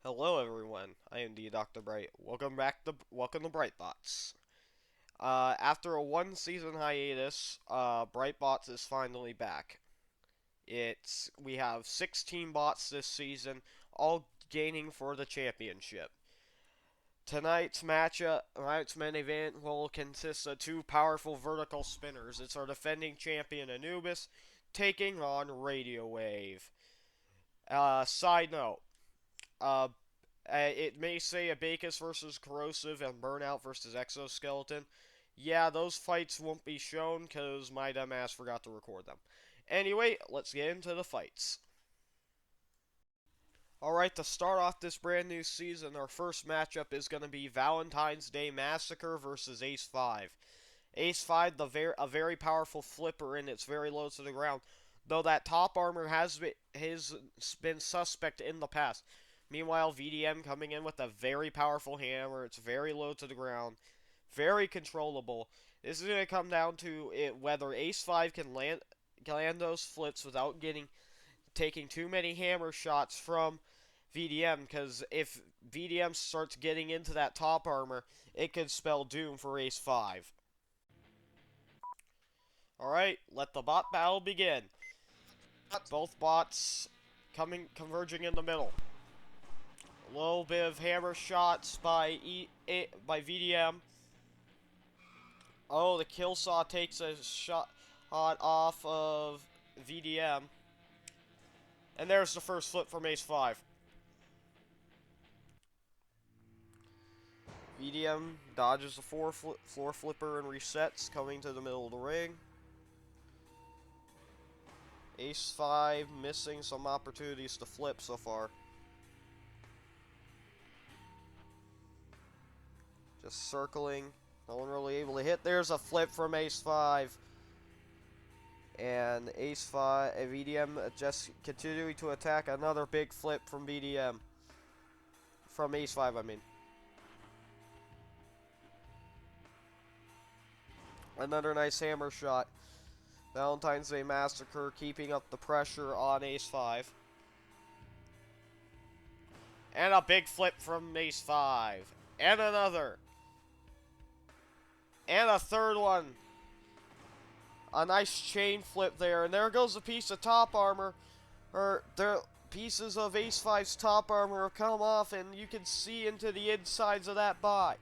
Hello everyone, I am the Dr. Bright. Welcome to Brightbots. After a one season hiatus, Brightbots is finally back. We have 16 bots this season, all gaining for the championship. Tonight's main event will consist of two powerful vertical spinners. It's our defending champion Anubis taking on Radiowave. Side note, uh, it may say Abacus versus Corrosive and Burnout versus Exoskeleton. Yeah, those fights won't be shown because my dumbass forgot to record them. Anyway, let's get into the fights. Alright, to start off this brand new season, our first matchup is going to be Valentine's Day Massacre versus Ace 5. Ace 5, a very powerful flipper, and it's very low to the ground. Though that top armor has been suspect in the past. Meanwhile, VDM coming in with a very powerful hammer. It's very low to the ground. Very controllable. This is going to come down to whether Ace 5 can land those flips without taking too many hammer shots from VDM. Because if VDM starts getting into that top armor, it could spell doom for Ace 5. Alright, let the bot battle begin. Both bots converging in the middle. A little bit of hammer shots by VDM. Oh, the kill saw takes a shot off of VDM. And there's the first flip from Ace 5. VDM dodges the floor flipper and resets, coming to the middle of the ring. Ace 5 missing some opportunities to flip so far. Just circling. No one really able to hit. There's a flip from Ace 5. And Ace 5, VDM just continuing to attack. Another big flip from VDM. From Ace 5, I mean. Another nice hammer shot. Valentine's Day Massacre keeping up the pressure on Ace 5. And a big flip from Ace 5. And another. And a third one. A nice chain flip there. And there goes a piece of top armor. Pieces of Ace 5's top armor have come off, and you can see into the insides of that bot.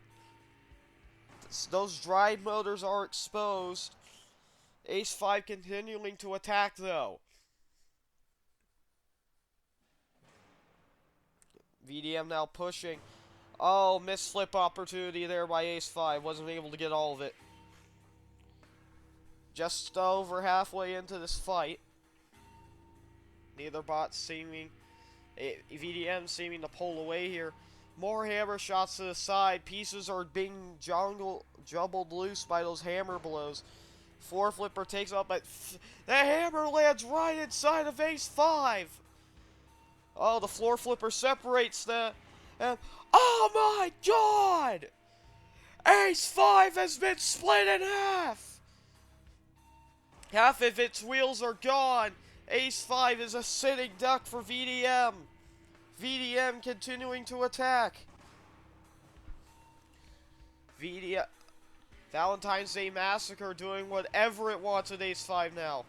Those drive motors are exposed. Ace 5 continuing to attack, though. VDM now pushing. Oh, missed flip opportunity there by Ace 5. Wasn't able to get all of it. Just over halfway into this fight. Neither bot VDM seeming to pull away here. More hammer shots to the side. Pieces are being jumbled loose by those hammer blows. Floor flipper takes up, but the hammer lands right inside of Ace 5. Oh, the floor flipper separates the... And, oh my god! Ace 5 has been split in half! Half of its wheels are gone. Ace 5 is a sitting duck for VDM. VDM continuing to attack. Valentine's Day Massacre doing whatever it wants with Ace 5 now.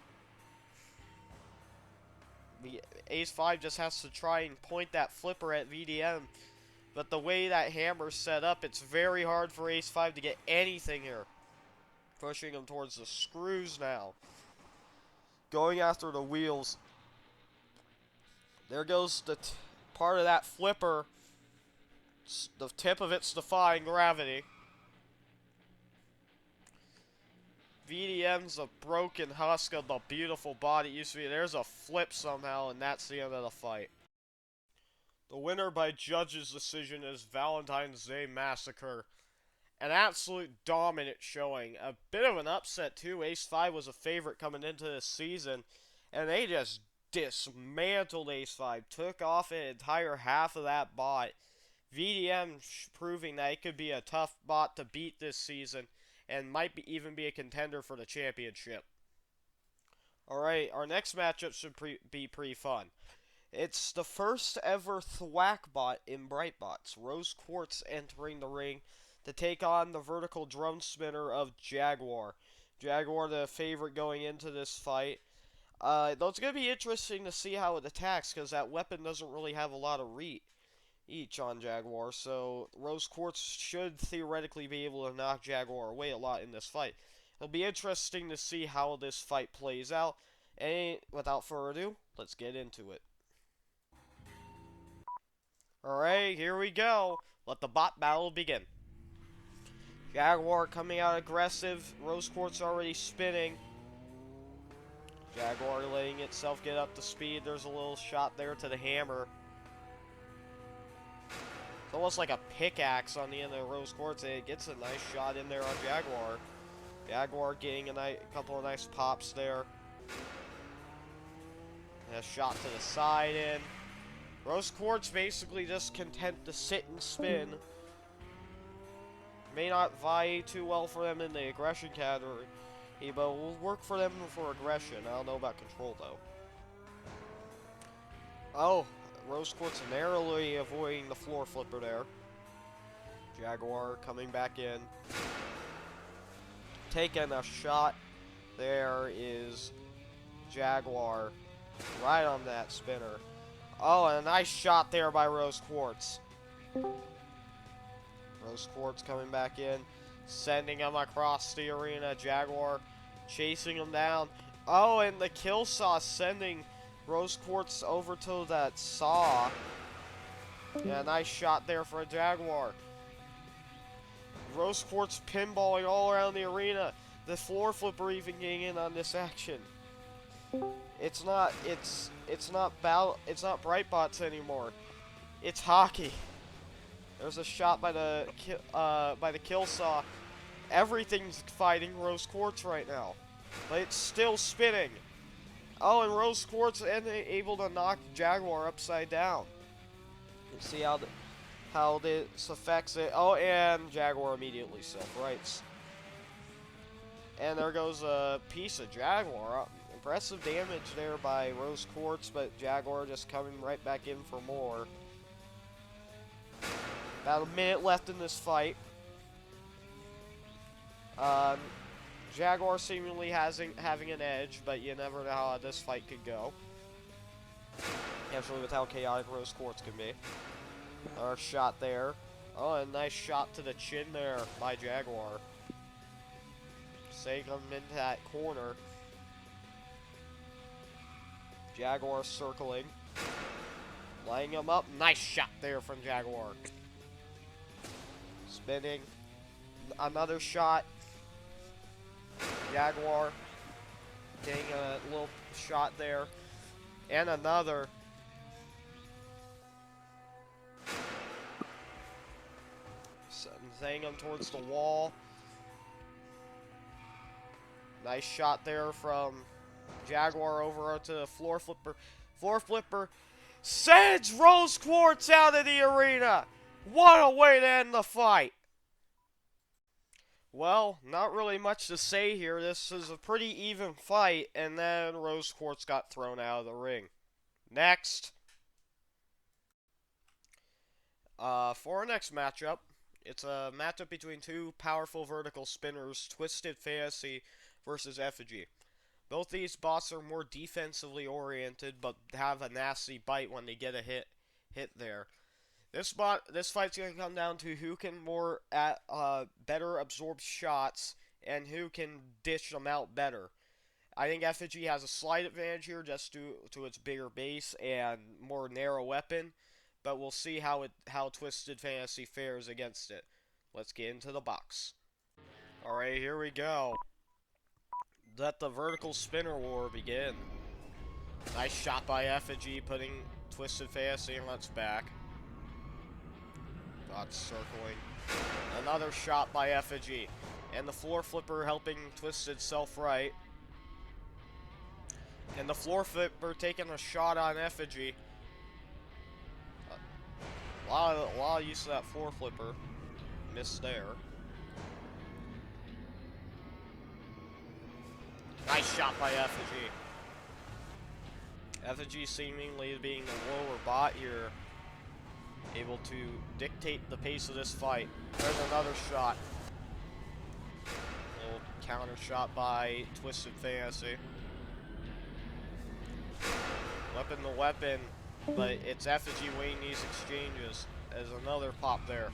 Ace 5 just has to try and point that flipper at VDM. But the way that hammer's set up, it's very hard for Ace 5 to get anything here. Pushing him towards the screws now. Going after the wheels. There goes the part of that flipper. The tip of it's defying gravity. VDM's a broken husk of the beautiful body it used to be. There's a flip somehow, and that's the end of the fight. The winner by judge's decision is Valentine's Day Massacre. An absolute dominant showing. A bit of an upset, too. Ace 5 was a favorite coming into this season, and they just dismantled Ace 5. Took off an entire half of that bot. VDM proving that it could be a tough bot to beat this season, and might even be a contender for the championship. Alright, our next matchup should be pretty fun. It's the first ever Thwackbot in Brightbots. Rose Quartz entering the ring to take on the vertical drum spinner of Jaguar. Jaguar, the favorite going into this fight. Though it's going to be interesting to see how it attacks, because that weapon doesn't really have a lot of reach on Jaguar, so Rose Quartz should theoretically be able to knock Jaguar away a lot in this fight. It'll be interesting to see how this fight plays out, and without further ado, let's get into it. Alright, here we go. Let the bot battle begin. Jaguar coming out aggressive, Rose Quartz already spinning. Jaguar letting itself get up to speed. There's a little shot there to the hammer. It's almost like a pickaxe on the end of Rose Quartz. It gets a nice shot in there on Jaguar. Jaguar getting a couple of nice pops there. And a shot to the side in. Rose Quartz basically just content to sit and spin. May not vie too well for them in the aggression category, but will work for them for aggression. I don't know about control, though. Oh, Rose Quartz narrowly avoiding the floor flipper there. Jaguar coming back in. Taking a shot. There is Jaguar right on that spinner. Oh, and a nice shot there by Rose Quartz. Rose Quartz coming back in, sending him across the arena. Jaguar chasing him down. Oh, and the kill saw sending Rose Quartz over to that saw. Yeah, nice shot there for a Jaguar. Rose Quartz pinballing all around the arena. The floor flipper even getting in on this action. It's not Brightbots anymore. It's hockey. There's a shot by the kill saw. Everything's fighting Rose Quartz right now, but it's still spinning. Oh, and Rose Quartz able to knock Jaguar upside down. Let's see how this affects it. Oh, and Jaguar immediately self-rights. And there goes a piece of Jaguar. Impressive damage there by Rose Quartz, but Jaguar just coming right back in for more. About a minute left in this fight. Jaguar seemingly having an edge, but you never know how this fight could go. Especially with how chaotic Rose Quartz can be. Another shot there. Oh, a nice shot to the chin there by Jaguar. Sending him into that corner. Jaguar circling. Laying him up. Nice shot there from Jaguar. Spinning. Another shot. Jaguar getting a little shot there. And another. Sending him towards the wall. Nice shot there from Jaguar over to the floor flipper. Floor flipper sends Rose Quartz out of the arena. What a way to end the fight. Well, not really much to say here. This is a pretty even fight, and then Rose Quartz got thrown out of the ring. Next. For our next matchup, it's a matchup between two powerful vertical spinners, Twisted Fantasy versus Effigy. Both these bots are more defensively oriented, but have a nasty bite when they get a hit there. This fight's gonna come down to who can better absorb shots and who can dish them out better. I think Effigy has a slight advantage here just due to its bigger base and more narrow weapon, but we'll see how Twisted Fantasy fares against it. Let's get into the box. Alright, here we go. Let the vertical spinner war begin. Nice shot by Effigy, putting Twisted Fantasy on its back. Not circling. Another shot by Effigy. And the floor flipper helping Twisted self-right. And the floor flipper taking a shot on Effigy. A lot of use of that floor flipper. Missed there. Nice shot by Effigy. Effigy seemingly being the lower bot here, able to dictate the pace of this fight. There's another shot. A little counter shot by Twisted Fantasy. Weapon to weapon, but it's Effigy winning these exchanges. There's another pop there.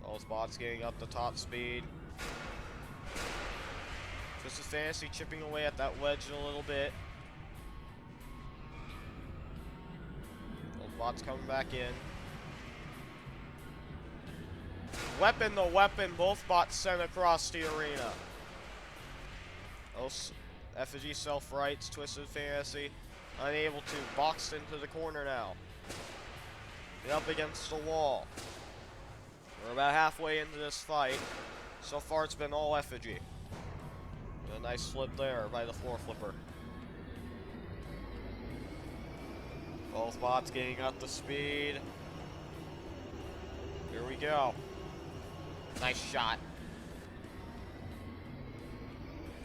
Both bots getting up to top speed. Twisted Fantasy chipping away at that wedge a little bit. Both bots coming back in. Weapon to weapon, both bots sent across the arena. Effigy self-rights, Twisted Fantasy unable to, boxed into the corner now. Get up against the wall. We're about halfway into this fight. So far it's been all Effigy. A nice flip there by the floor flipper. Both bots getting up to speed. Here we go. Nice shot.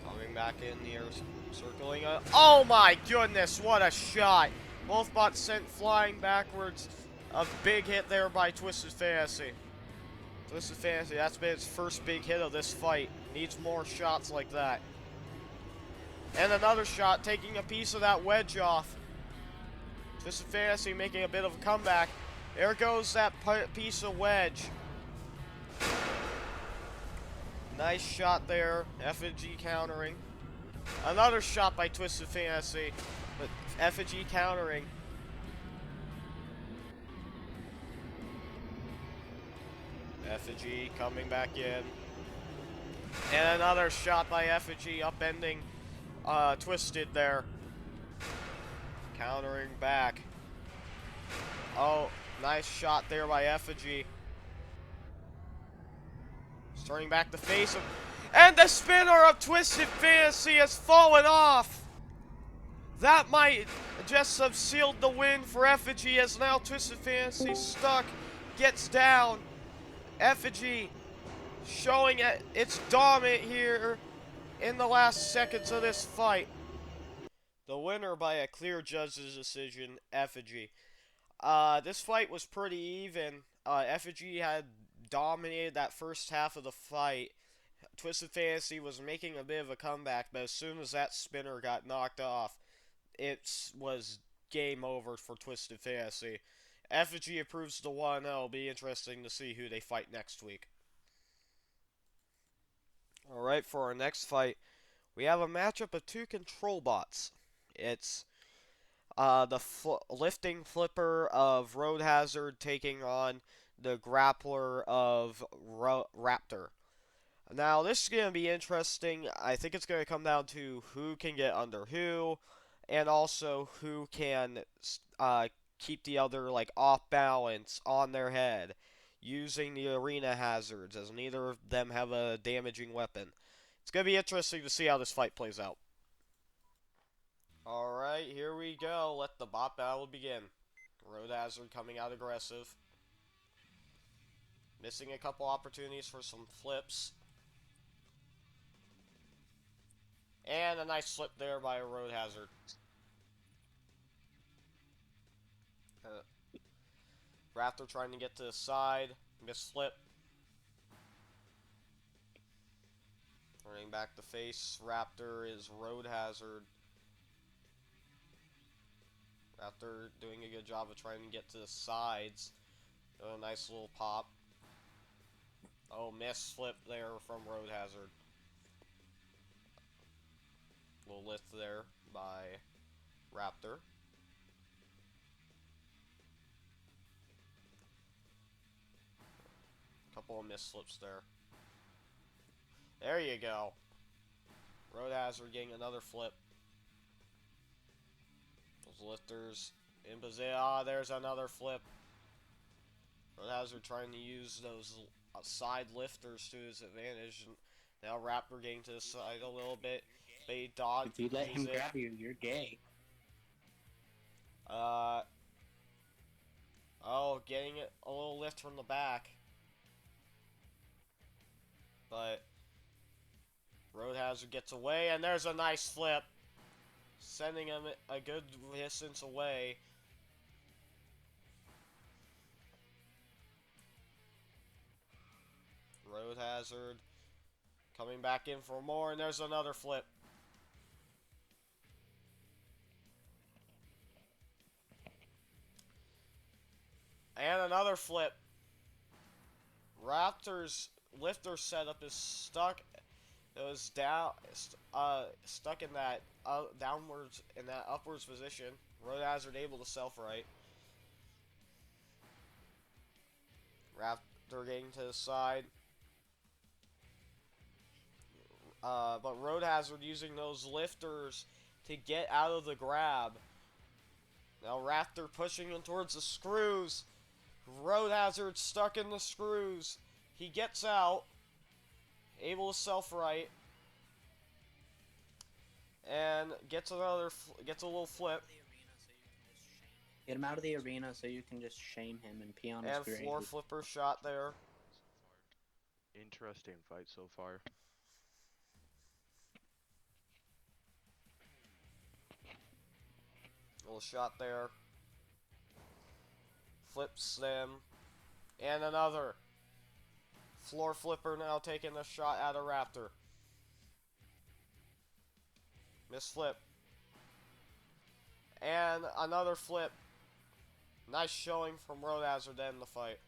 Coming back in here, circling up. Oh my goodness, what a shot! Both bots sent flying backwards. A big hit there by Twisted Fantasy. Twisted Fantasy, that's been its first big hit of this fight. Needs more shots like that. And another shot, taking a piece of that wedge off. Twisted Fantasy making a bit of a comeback. There goes that piece of wedge. Nice shot there. Effigy countering. Another shot by Twisted Fantasy. But Effigy countering. Effigy coming back in. And another shot by Effigy, upending Twisted there. Countering back. Oh, nice shot there by Effigy. Turning back the face of... And the spinner of Twisted Fantasy has fallen off! That might just have sealed the win for Effigy, as now Twisted Fantasy stuck, gets down. Effigy showing its dominant here in the last seconds of this fight. The winner by a clear judge's decision, Effigy. This fight was pretty even. Effigy had dominated that first half of the fight. Twisted Fantasy was making a bit of a comeback, but as soon as that spinner got knocked off, it was game over for Twisted Fantasy. Effigy improves to 1-0. It'll be interesting to see who they fight next week. Alright, for our next fight, we have a matchup of two control bots. It's the lifting flipper of Road Hazard taking on the grappler of Raptor. Now, this is going to be interesting. I think it's going to come down to who can get under who, and also who can keep the other off balance on their head, using the arena hazards, as neither of them have a damaging weapon. It's going to be interesting to see how this fight plays out. Alright, here we go. Let the bot battle begin. Road Hazard coming out aggressive. Missing a couple opportunities for some flips. And a nice flip there by a Road Hazard. Raptor trying to get to the side. Miss flip. Turning back the face. Raptor is Road Hazard. Raptor doing a good job of trying to get to the sides. A nice little pop. Oh, miss flip there from Road Hazard. Little lift there by Raptor. Couple of miss flips there. There you go. Road Hazard getting another flip. Those lifters in position. Ah, there's another flip. Road Hazard trying to use those side lifters to his advantage. And now Raptor getting to the side a little bit. They dodge. If you let him grab you, you're gay. Oh, getting a little lift from the back. But Road Hazard gets away, and there's a nice flip, sending him a good distance away. Road Hazard coming back in for more, and there's another flip. And another flip. Raptor's lifter setup is stuck. It was stuck in that upwards position. Road Hazard able to self-right. Raptor getting to the side. But Road Hazard using those lifters to get out of the grab. Now Raptor pushing him towards the screws. Road Hazard stuck in the screws. He gets out. Able to self-right. And gets a little flip. Get him out of the arena so you can just shame him and pee on his grave. And floor flipper shot there. Interesting fight so far. Little shot there. Flips them. And another. Floor flipper now taking a shot at a Raptor. Misflip. And another flip. Nice showing from Road Hazard to end the fight.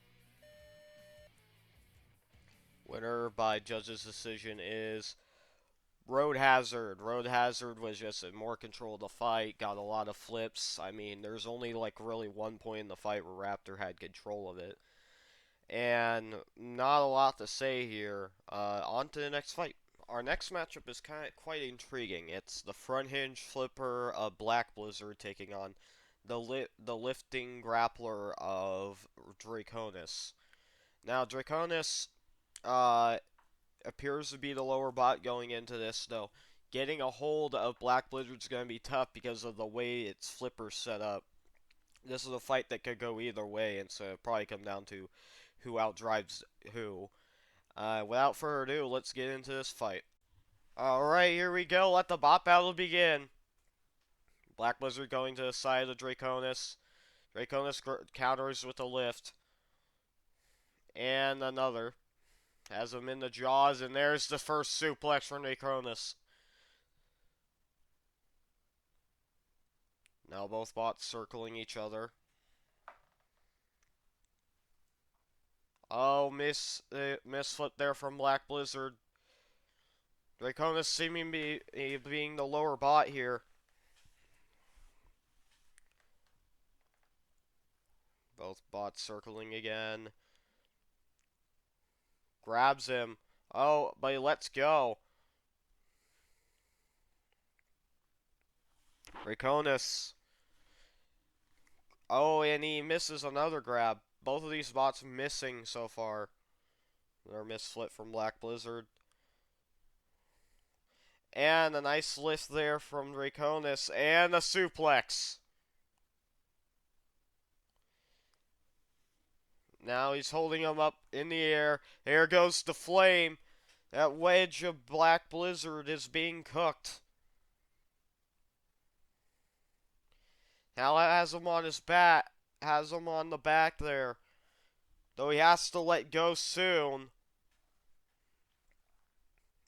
Winner by judge's decision is Road Hazard. Road Hazard was just in more control of the fight, got a lot of flips. I mean, there's only like really one point in the fight where Raptor had control of it. And not a lot to say here. On to the next fight. Our next matchup is quite intriguing. It's the front hinge flipper of Black Blizzard taking on the lifting grappler of Drakonis. Now, Drakonis appears to be the lower bot going into this, though. Getting a hold of Black Blizzard's going to be tough because of the way its flipper's set up. This is a fight that could go either way, and so it'll probably come down to who outdrives who. Without further ado, let's get into this fight. Alright, here we go. Let the bot battle begin. Black Blizzard going to the side of Drakonis. Drakonis counters with a lift. And another. Has him in the jaws, and there's the first suplex from Drakonis. Now both bots circling each other. Oh, misflip there from Black Blizzard. Drakonis seeming to be being the lower bot here. Both bots circling again. Grabs him. Oh, but he lets go. Drakonis. Oh, and he misses another grab. Both of these bots missing so far. Their misflip from Black Blizzard. And a nice lift there from Drakonis. And a suplex. Now he's holding him up in the air. There goes the flame. That wedge of Black Blizzard is being cooked. Now has him on his back. Has him on the back there. Though he has to let go soon.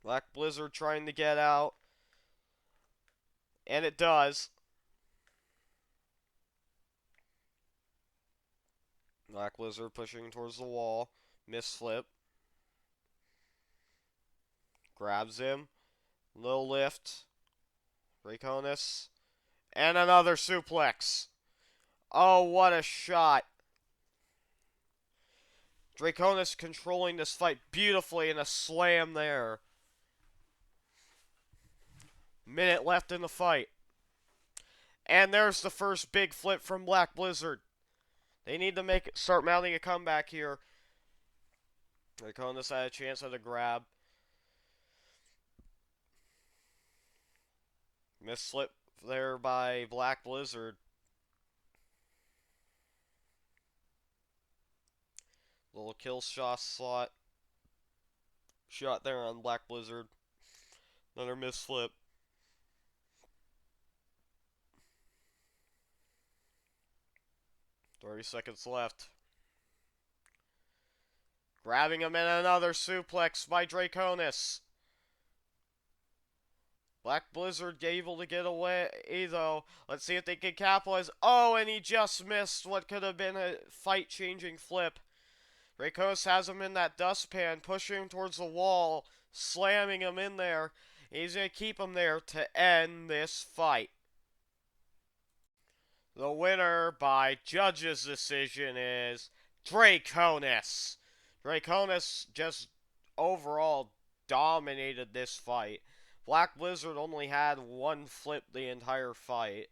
Black Blizzard trying to get out. And it does. Black Blizzard pushing towards the wall. Misflip. Grabs him. Little lift. Drakonis. And another suplex. Oh, what a shot. Drakonis controlling this fight beautifully in a slam there. Minute left in the fight. And there's the first big flip from Black Blizzard. They need to start mounting a comeback here. Drakonis had a chance at a grab. Misslip there by Black Blizzard. Little kill shot there on Black Blizzard. Another missed flip. $30 left. Grabbing him in another suplex by Drakonis. Black Blizzard able to get away, though. Let's see if they can capitalize. Oh, and he just missed what could have been a fight-changing flip. Drakonis has him in that dustpan, pushing him towards the wall, slamming him in there. He's going to keep him there to end this fight. The winner by judge's decision is Drakonis. Drakonis just overall dominated this fight. Black Blizzard only had one flip the entire fight.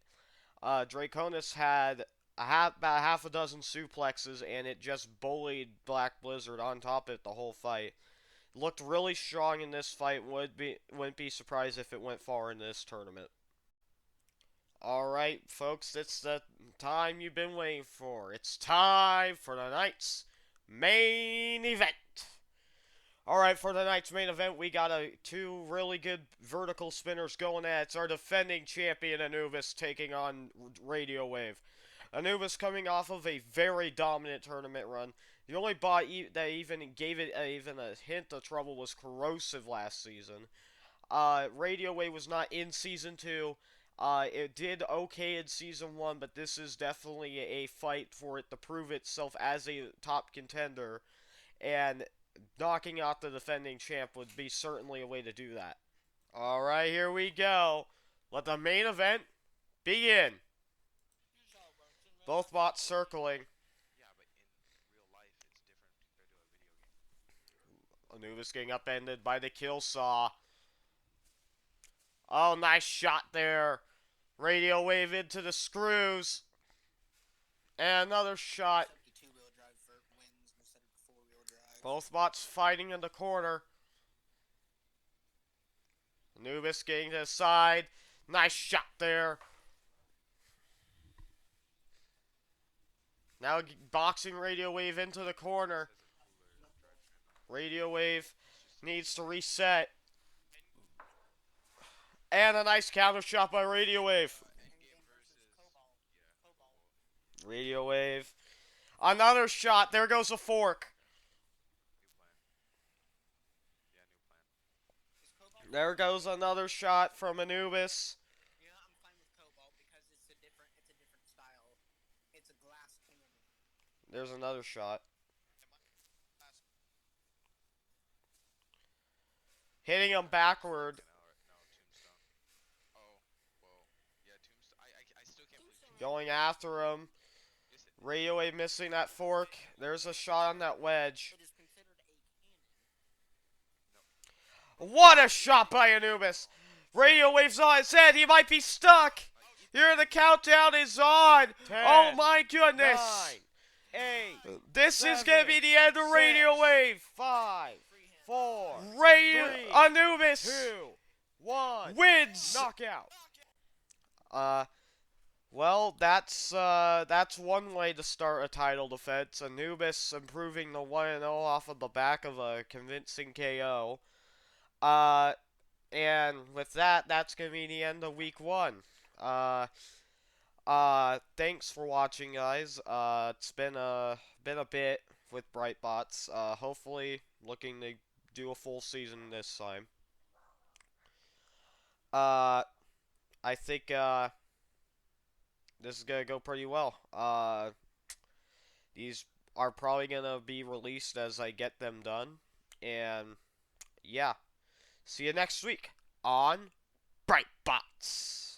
Drakonis had about half a dozen suplexes, and it just bullied Black Blizzard on top of it the whole fight. Looked really strong in this fight. Wouldn't be surprised if it went far in this tournament. Alright, folks, it's the time you've been waiting for. It's time for the night's main event. Alright, for the night's main event, we got two really good vertical spinners going at it. It's our defending champion, Anubis, taking on Radiowave. Anubis coming off of a very dominant tournament run. The only bot that even gave it even a hint of trouble was Corrosive last season. Radiowave was not in Season 2. It did okay in Season 1, but this is definitely a fight for it to prove itself as a top contender. And knocking out the defending champ would be certainly a way to do that. Alright, here we go. Let the main event begin. Both bots circling. Yeah, but in real life, it's different compared to a video game. Anubis getting upended by the kill saw. Oh, nice shot there. Radiowave into the screws. And another shot. Both bots fighting in the corner. Anubis getting to the side. Nice shot there. Now boxing Radiowave into the corner. Radiowave needs to reset. And a nice counter shot by Radiowave. Radiowave. Another shot. There goes a fork. There goes another shot from Anubis. Yeah, I'm fine with Cobalt because it's a different style. It's a glass cannon. There's another shot. Hitting him backward. Going after him. Radiowave missing that fork. There's a shot on that wedge. It is considered a cannon. What a shot by Anubis! Radiowave's on his head. He might be stuck. Here the countdown is on. 10, Oh my goodness! 9, 8, This is 7, gonna be the end of 6, Radiowave. 5, 4, Anubis 2, 1. wins. Knockout. Well, that's one way to start a title defense. Anubis improving the 1-0 off of the back of a convincing KO. And with that, that's gonna be the end of week 1. Thanks for watching, guys. It's been a bit with Brightbots. Hopefully, looking to do a full season this time. I think this is gonna go pretty well. These are probably gonna be released as I get them done, and yeah, see you next week on Brightbots.